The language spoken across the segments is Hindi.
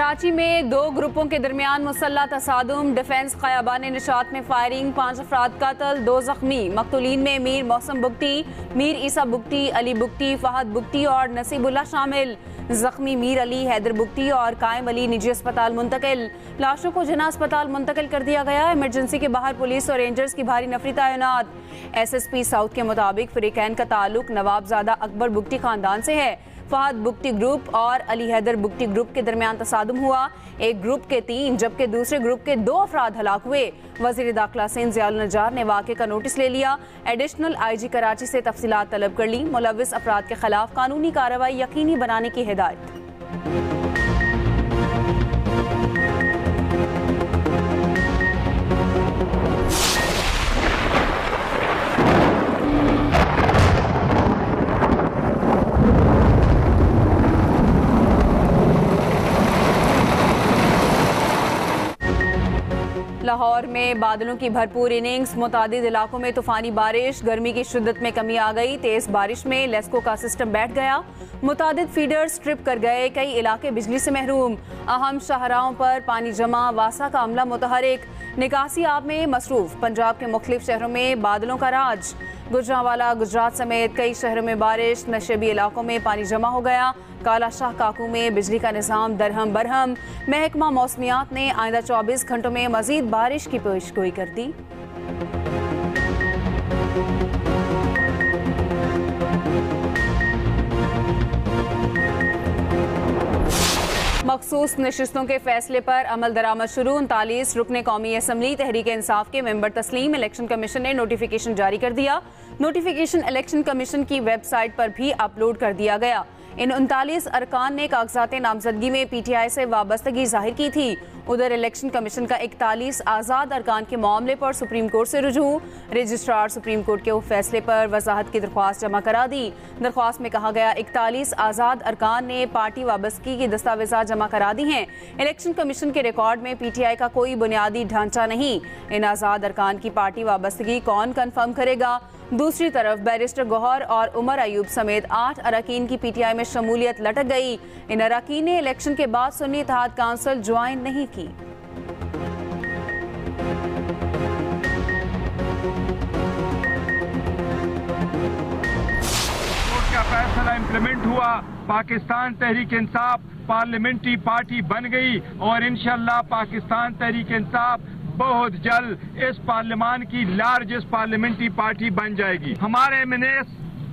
कराची में दो ग्रुपों के दरमियान मुसल्ला तसादुम, डिफेंस क़याबान निशात में फायरिंग, 5 अफराद कत्ल, 2 जख्मी। मकतूलीन में मीर मौसम बुगटी, मीर ईसा बुगटी, अली बुगटी, फहद बुगटी और नसीबुल्ला शामिल। जख्मी मीर अली, हैदर बुगटी और कायम अली निजी अस्पताल मुंतकिल। लाशों को जिना अस्पताल मुंतकिल कर दिया गया। इमरजेंसी के बाहर पुलिस और रेंजर्स की भारी नफरी तैनात। SSP साउथ के मुताबिक फरीकैन का ताल्लुक नवाबजादा अकबर बुगटी खानदान से है। फहद बुगटी ग्रुप और अली हैदर बुगटी ग्रुप के दरमियान तसादुम हुआ। एक ग्रुप के 3 जबकि दूसरे ग्रुप के 2 अफराद हलाक हुए। वज़ीर दाखिला सिंध ज़ियाउल नज्जार ने वाक़े का नोटिस ले लिया। एडिशनल IG कराची से तफसीलात तलब कर ली। मुलव्विस अफराद के खिलाफ कानूनी कार्रवाई यकीनी बनाने की हिदायत। लाहौर में बादलों की भरपूर इनिंग्स, मुतादिद इलाकों में तूफानी बारिश, गर्मी की शिद्दत में कमी आ गई। तेज बारिश में लेस्को का सिस्टम बैठ गया। मुतादिद फीडर्स ट्रिप कर गए। कई इलाके बिजली से महरूम। अहम शाहराहों पर पानी जमा, वासा का अमला मुतहरिक। निकासी आब में मसरूफ। पंजाब के मुख्तलिफ शहरों में बादलों का राज। गुजरांवाला, गुजरात समेत कई शहरों में बारिश, नशेबी इलाकों में पानी जमा हो गया। काला शाह काकू में बिजली का निज़ाम दरहम बरहम। महकमा मौसमियात ने आइंदा 24 घंटों में मजीद बारिश की पेशगोई कर दी। मखसूस नशिस्तों के फैसले पर अमल दरामद शुरू। 39 रुकने कौमी असम्बली तहरीक इंसाफ के मेंबर तस्लीम। इलेक्शन कमीशन ने नोटिफिकेशन जारी कर दिया। नोटिफिकेशन इलेक्शन कमीशन की वेबसाइट पर भी अपलोड कर दिया गया। इन 39 अरकान ने कागजात नामजदगी में PTI से वाबस्तगी जाहिर की थी। उधर इलेक्शन कमीशन का 41 आज़ाद अरकान के मामले पर सुप्रीम कोर्ट से रुजू। रजिस्ट्रार सुप्रीम कोर्ट के फैसले पर वजाहत की दरख्वास्त जमा करा दी। दरख्वास्त में कहा गया 41 आज़ाद अरकान ने पार्टी वाबस्तगी की दस्तावेजात जमा करा दी हैं। इलेक्शन कमीशन के रिकॉर्ड में PTI का कोई बुनियादी ढांचा नहीं। इन आज़ाद अरकान की पार्टी वाबस्तगी कौन कन्फर्म करेगा? दूसरी तरफ बैरिस्टर गौहर और उमर अयूब समेत 8 अरकान की PTI में शमूलियत लटक गई। इन अरकान ने इलेक्शन के बाद सुन्नी इत्तेहाद काउंसिल ज्वाइन नहीं की। कोर्ट का फैसला इम्प्लीमेंट हुआ। पाकिस्तान तहरीक इंसाफ पार्लियामेंट्री पार्टी बन गई और इंशाअल्लाह पाकिस्तान तहरीक इंसाफ बहुत जल्द इस पार्लियामान की लार्जेस्ट पार्लियामेंट्री पार्टी बन जाएगी। हमारे MNAs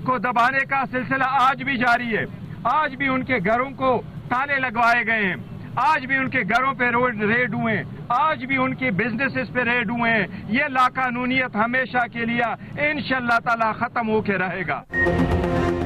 को दबाने का सिलसिला आज भी जारी है। आज भी उनके घरों को ताले लगवाए गए हैं। आज भी उनके घरों पे रेड हुए हैं। आज भी उनके बिजनेसेस पे रेड हुए हैं। ये लाकानूनियत हमेशा के लिए इंशाअल्लाह ताला खत्म होके रहेगा।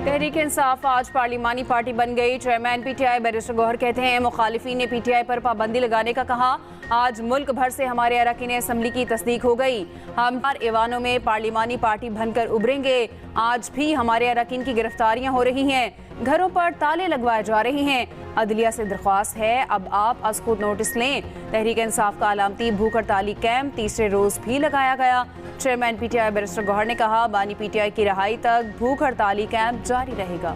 तहरीक इंसाफ आज पार्लिमानी पार्टी बन गई। चेयरमैन PTI बैरिस्टर गौहर कहते हैं मुखालिफिन ने PTI पर पाबंदी लगाने का कहा। आज मुल्क भर से हमारे अरकान असम्बली की तस्दीक हो गई। हम हर ऐवानों में पार्लिमानी पार्टी बनकर उभरेंगे। आज भी हमारे अरकान की गिरफ्तारियां हो रही हैं, घरों पर ताले लगवाए जा रहे हैं। अदलिया से दरख्वास्त है अब आप अज खुद नोटिस लें। तहरीक इंसाफ का अलामती भूख हड़ताली कैंप तीसरे रोज भी लगाया गया। चेयरमैन PTI बैरिस्टर गौहर ने कहा बानी PTI की रहाई तक भूख हड़ताली कैंप जारी रहेगा।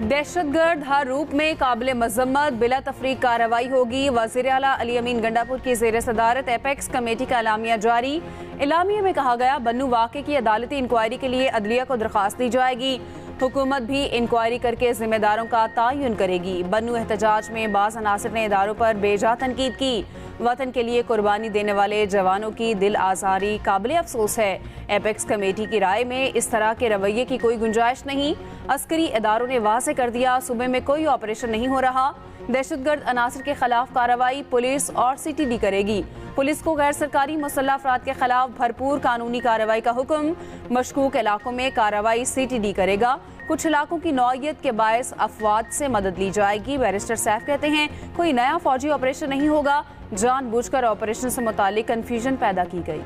दहशतगर्द हर रूप में काबिल मजम्मत, बिला तफरीक कार्रवाई होगी। वज़ीर आला अली अमीन गंडापुर की ज़ेर सदारत एपेक्स कमेटी का एलामिया जारी। एलामिया में कहा गया बन्नू वाक़े की अदालती इंक्वायरी के लिए अदलिया को दरख्वास्त दी जाएगी। हुकूमत भी इंक्वायरी करके जिम्मेदारों का तयन करेगी। बन्नू एहतजाज में बाज़ अनासिर ने इदारों पर बेजा तनकीद की। वतन के लिए कुर्बानी देने वाले जवानों की दिल आज़ारी काबिल अफसोस है। एपेक्स कमेटी की राय में इस तरह के रवैये की कोई गुंजाइश नहीं। अस्करी इदारों ने वाज़ेह कर दिया सूबे में कोई ऑपरेशन नहीं हो रहा। दहशतगर्द अनासर के खिलाफ कार्रवाई पुलिस और CTD करेगी। पुलिस को गैर सरकारी मुसल्लह अफराद के खिलाफ भरपूर कानूनी कार्रवाई का हुक्म। मशकूक इलाकों में कार्रवाई CTD करेगा। कुछ इलाकों की नौयत के बायस अफवाद से मदद ली जाएगी। बैरिस्टर सैफ कहते हैं कोई नया फौजी ऑपरेशन नहीं होगा। जानबूझकर ऑपरेशन से मुतालिक कन्फ्यूजन पैदा की गई।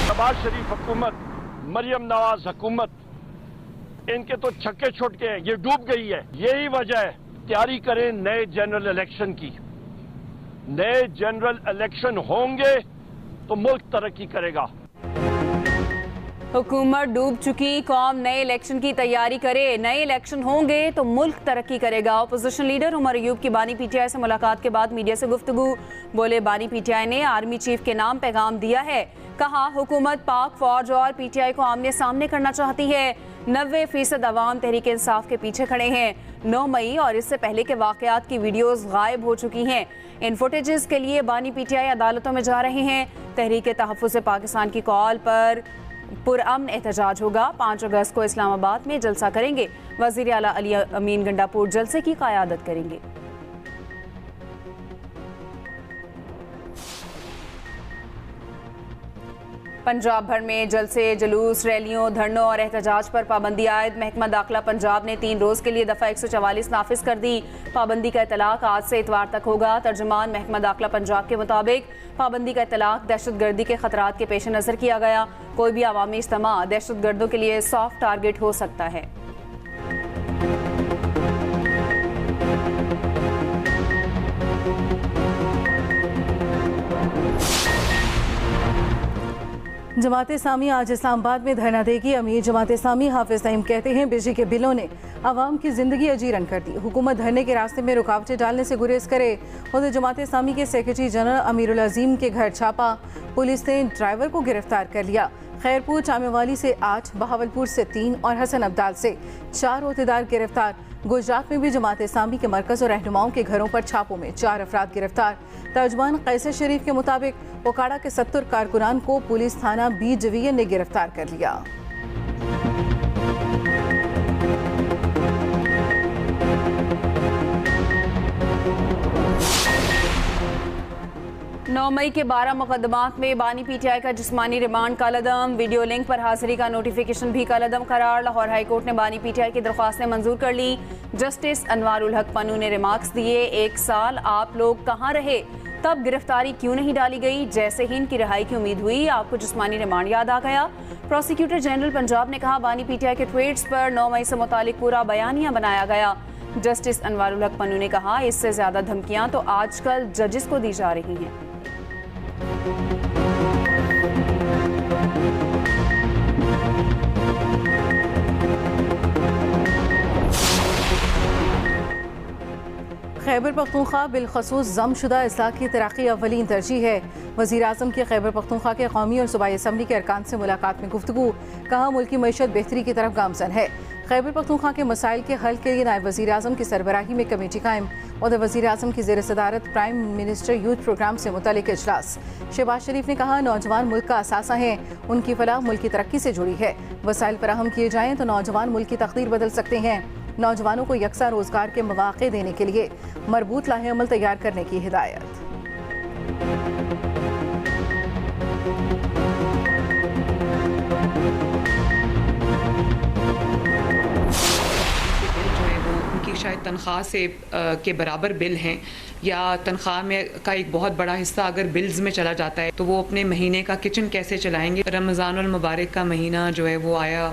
नवाज शरीफ हुकूमत, मरियम नवाज हुकूमत इनके तो छक्के छुट गए, ये डूब गई है। यही वजह है, तैयारी करें नए जनरल इलेक्शन की। नए जनरल इलेक्शन होंगे तो मुल्क तरक्की करेगा। हुकूमत डूब चुकी, कौम नए इलेक्शन की तैयारी करे। नए इलेक्शन होंगे तो मुल्क तरक्की करेगा। अपोजिशन लीडर उमर अयूब की बानी पीटीआई से मुलाकात के बाद मीडिया से गुफ्तगू। बोले, बानी पीटीआई ने आर्मी चीफ के नाम पैगाम दिया है। कहा, हुकूमत पाक फौज और पीटीआई को आमने सामने करना चाहती है। 90% अवाम तहरीक इंसाफ के पीछे खड़े हैं। 9 मई और इससे पहले के वाकयात की वीडियोस गायब हो चुकी हैं। इन फुटेजेस के लिए बानी पीटीआई अदालतों में जा रहे हैं। तहरीक तहफ़्फ़ुज़ पाकिस्तान की कॉल पर पुरअमन एहतजाज होगा। 5 अगस्त को इस्लामाबाद में जलसा करेंगे। वज़ीर आला अली अमीन गंडापुर जलसे की क़यादत करेंगे। पंजाब भर में जलसे, जुलूस, रैलियों, धरनों और एहतजाज पर पाबंदी आयद। महकमा दाखिला पंजाब ने 3 रोज़ के लिए दफ़ा 144 नाफिज कर दी। पाबंदी का इतलाक आज से इतवार तक होगा। तर्जुमान महकमा दाखिला पंजाब के मुताबिक पाबंदी का इतलाक दहशतगर्दी के खतरात के पेश नज़र किया गया। कोई भी अवामी इज्तिमा दहशतगर्दों के लिए सॉफ्ट टारगेट हो सकता है। जमात इस्लामी आज इस्लामाबाद में धरना देगी। अमीर जमात इस्लामी हाफिज नईम कहते हैं, बिजली के बिलों ने आवाम की जिंदगी अजीरन कर दी। हुकूमत धरने के रास्ते में रुकावटें डालने से गुरेज करे। खुद जमात इस्लामी के सेक्रेटरी जनरल अमीरुल अजीम के घर छापा। पुलिस ने ड्राइवर को गिरफ्तार कर लिया। खैरपुर चामेवाली से 8, बहावलपुर से 3 और हसन अब्दाल से 4 ओहदेदार गिरफ्तार। गुजरात में भी जमात इस्लामी के मरकज़ और रहनुमाओं के घरों पर छापों में 4 अफराद गिरफ्तार। तर्जुमान कैसर शरीफ के मुताबिक ओकाड़ा के 70 कारकुनान को पुलिस थाना बी डिवीजन ने गिरफ्तार कर लिया। 9 मई के 12 मुकदमात में बानी पीटीआई का जिस्मानी रिमांड कलअदम। वीडियो लिंक पर हाजिरी का नोटिफिकेशन भी कलअदम करार। लाहौर हाई कोर्ट ने बानी पीटीआई की दरख्वास्तें मंजूर कर ली। जस्टिस अनवारुल हक पन्नू ने रिमार्क्स दिए, 1 साल आप लोग कहाँ रहे, तब गिरफ्तारी क्यों नहीं डाली गई। जैसे ही इनकी रिहाई की उम्मीद हुई, आपको जिस्मानी रिमांड याद आ गया। प्रोसिक्यूटर जनरल पंजाब ने कहा, बानी पीटीआई के ट्वीट्स पर 9 मई से मुतालिक पूरा बयानिया बनाया गया। जस्टिस अनवारुल हक पन्नू ने कहा, इससे ज्यादा धमकियां तो आजकल जजेस को दी जा रही हैं। खैबर पख्तूनख्वा बिलखसूस जमशुदा इस्लाह की तरक्की अव्वलीन तरजीह है। वज़ीर आज़म की खैबर पख्तूनख्वा के कौमी और सूबाई असम्बली के अरकान से मुलाकात में गुफ्तगू। कहा, मुल्की मईशत बेहतरी की तरफ गामजन है। खैबर पख्तूनख्वा के मसाइल के हल के लिए नायब वज़ीर आज़म की सरबराही में कमेटी कायम। और वज़ीर आज़म की ज़ेर सदारत प्राइम मिनिस्टर यूथ प्रोग्राम से मुतल्लिक़ इजलास। शहबाज शरीफ ने कहा, नौजवान मुल्क का असासा हैं, उनकी फलाह मुल्क की तरक्की से जुड़ी है। वसाइल फराहम किए जाएँ तो नौजवान मुल्क की तकदीर बदल सकते हैं। नौजवानों को यकसा रोजगार के मौक़े देने के लिए मरबूत लाहे अमल तैयार करने की हिदायत। शायद तनख्वाह से के बराबर बिल हैं या तनख्वाह में का एक बहुत बड़ा हिस्सा अगर बिल्स में चला जाता है तो वो अपने महीने का किचन कैसे चलाएंगे। रमज़ानुल मुबारक का महीना जो है वो आया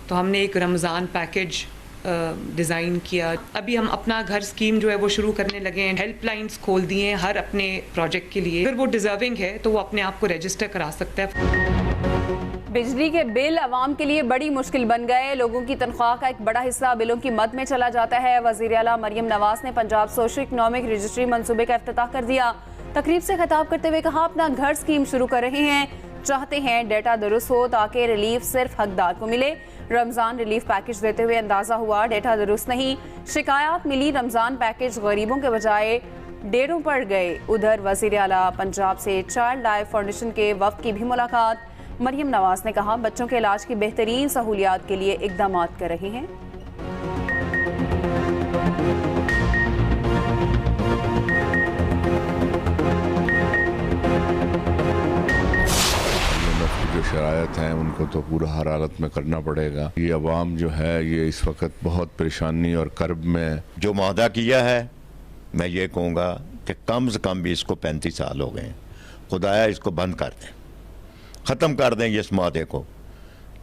तो हमने एक रमज़ान पैकेज डिज़ाइन किया। अभी हम अपना घर स्कीम जो है वो शुरू करने लगे हैं। हेल्पलाइंस खोल दिए हैं हर अपने प्रोजेक्ट के लिए। अगर वो डिजर्विंग है तो वो अपने आप को रजिस्टर करा सकता है। बिजली के बिल आवाम के लिए बड़ी मुश्किल बन गए। लोगों की तनख्वाह का एक बड़ा हिस्सा बिलों की मद में चला जाता है। वज़ीर आला मरियम नवाज ने पंजाब सोशो इकनॉमिक रजिस्ट्री मंसूबे का इफ्तिताह कर दिया। तकरीब से खिताब करते हुए कहा, अपना घर स्कीम शुरू कर रहे हैं, चाहते हैं डेटा दुरुस्त हो ताकि रिलीफ सिर्फ हकदार को मिले। रमजान रिलीफ पैकेज देते हुए अंदाजा हुआ डेटा दुरुस्त नहीं। शिकायत मिली, रमजान पैकेज गरीबों के बजाय डेरों पर गए। उधर वज़ीर आला पंजाब से चाइल्ड लाइफ फाउंडेशन के वफ़द की भी मुलाकात। मरियम नवाज ने कहा, बच्चों के इलाज की बेहतरीन सहूलियात के लिए इक़दाम कर रहे हैं। जो शरायत हैं उनको तो पूरा हर हालत में करना पड़ेगा। ये अवाम जो है ये इस वक्त बहुत परेशानी और कर्ब में। जो मुआहदा किया है मैं ये कहूँगा कि कम से कम भी इसको 35 साल हो गए। खुदाया इसको बंद कर दें, ख़त्म कर दें इस मुआहदे को।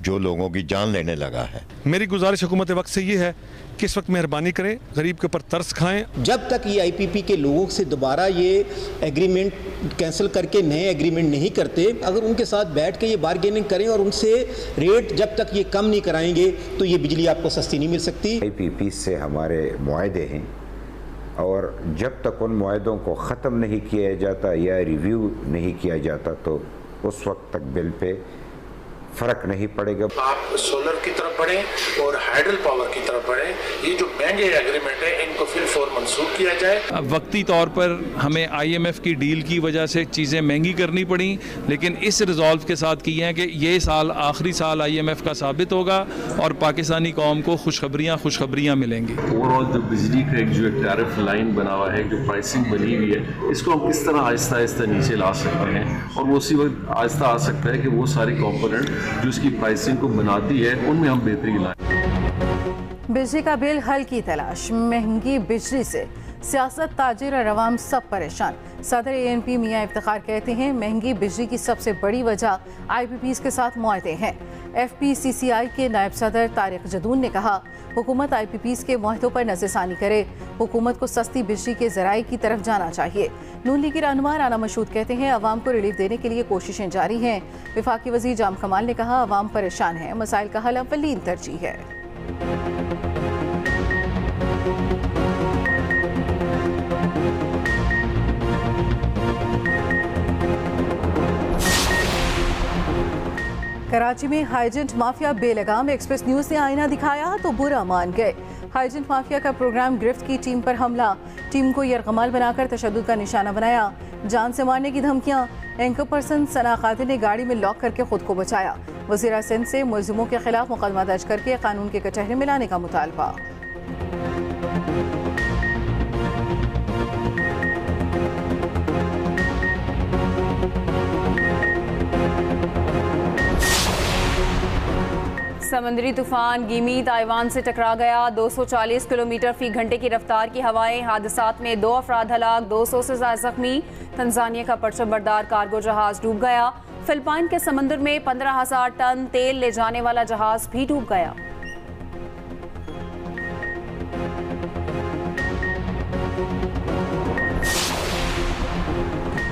जो लोगों की जान लेने लगा है। मेरी गुजारिश हुकूमत वक्त से ये है कि इस वक्त मेहरबानी करें, गरीब के ऊपर तरस खाएं। जब तक ये IPP के लोगों से दोबारा ये एग्रीमेंट कैंसिल करके नए एग्रीमेंट नहीं करते, अगर उनके साथ बैठ के ये बारगेनिंग करें और उनसे रेट जब तक ये कम नहीं कराएंगे तो ये बिजली आपको सस्ती नहीं मिल सकती। IPP से हमारे मुआहदे हैं और जब तक उन मुआहदों को ख़त्म नहीं किया जाता या रिव्यू नहीं किया जाता तो उस वक्त तक बिल पे फ़र्क नहीं पड़ेगा। आप सोलर की तरफ बढ़ें और हाइडल पावर की तरफ बढ़ें। ये जो महंगे एग्रीमेंट है इनको फिर फौर मंसूख किया जाए। अब वक्ती तौर पर हमें IMF की डील की वजह से चीज़ें महंगी करनी पड़ी, लेकिन इस रिजॉल्व के साथ की हैं कि ये साल आखिरी साल IMF का साबित होगा और पाकिस्तानी कौम को खुशखबरियाँ मिलेंगी। ओवरऑल जो बिजली का जो टैरिफ लाइन बना हुआ है, जो प्राइसिंग बनी हुई है, इसको हम किस तरह आहिस्ता आहिस्ता नीचे ला सकते हैं और वो उसी वक्त आहिस्ता आ सकता है कि वो सारी कॉम्पोनेंट जो इसकी प्राइसिंग को बनाती है उनमें हम बेहतरी लाएं। बिजली का बिल हल की तलाश, महंगी बिजली से सियासत, ताजिर और अवाम सब परेशान। सदर ANP मियां इफ्तिखार कहते हैं महंगी बिजली की सबसे बड़ी वजह IPPs के साथ मुआहदे हैं। FPCCI के नायब सदर तारिक जदून ने कहा हुकूमत IPPs के मुआहदों पर नज़रसानी करे, हुकूमत को सस्ती बिजली के ज़राए की तरफ जाना चाहिए। नून लीगी रहनुमा राना मशहूद कहते हैं अवाम को रिलीफ देने के लिए कोशिशें जारी हैं। वफाकी वज़ीर जाम कमाल ने कहा अवाम परेशान है, मसाइल का हल अव्वलीन तरजीह है। कराची में हाईजेंट माफिया बेलगाम, एक्सप्रेस न्यूज़ ने आईना दिखाया तो बुरा मान गए। हाईजेंट माफिया का प्रोग्राम गिरफ्त की टीम पर हमला, टीम को यरगमाल बनाकर तशद्दुद का निशाना बनाया, जान से मारने की धमकियां। एंकर पर्सन सना कादिर ने गाड़ी में लॉक करके खुद को बचाया। वज़ीर सिंध से मुलजिमों के खिलाफ मुकदमा दर्ज करके कानून के कटहरे में लाने का मुतालबा। समंदरी तूफान गिमी ताइवान से टकरा गया। 240 किलोमीटर फी घंटे की रफ्तार की हवाएं। हादसात में 2 अफराद हलाक, 200 से ज्यादा जख्मी। तंजानिया का परचम बरदार कार्गो जहाज डूब गया। फिलिपाइन के समंदर में 15,000 टन तेल ले जाने वाला जहाज भी डूब गया।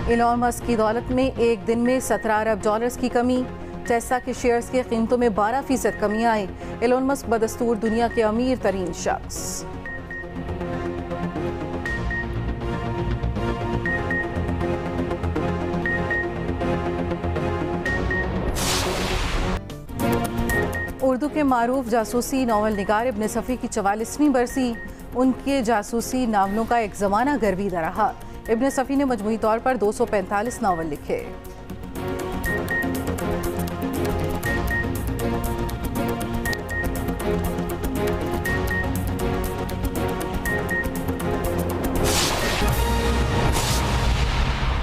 इलॉन मस्क की दौलत में एक दिन में $17 अरब की कमी। टेस्ला के शेयर्स की कीमतों में 12% कमी आई। इलॉन मस्क बदस्तूर दुनिया के अमीर तरीन शख्स। उर्दू के मारूफ जासूसी नावल निगार इब्न सफ़ी की 44वीं बरसी। उनके जासूसी नावलों का एक ज़माना गर्विदा रहा। इब्न सफ़ी ने मजमूई तौर पर 245 नावल लिखे।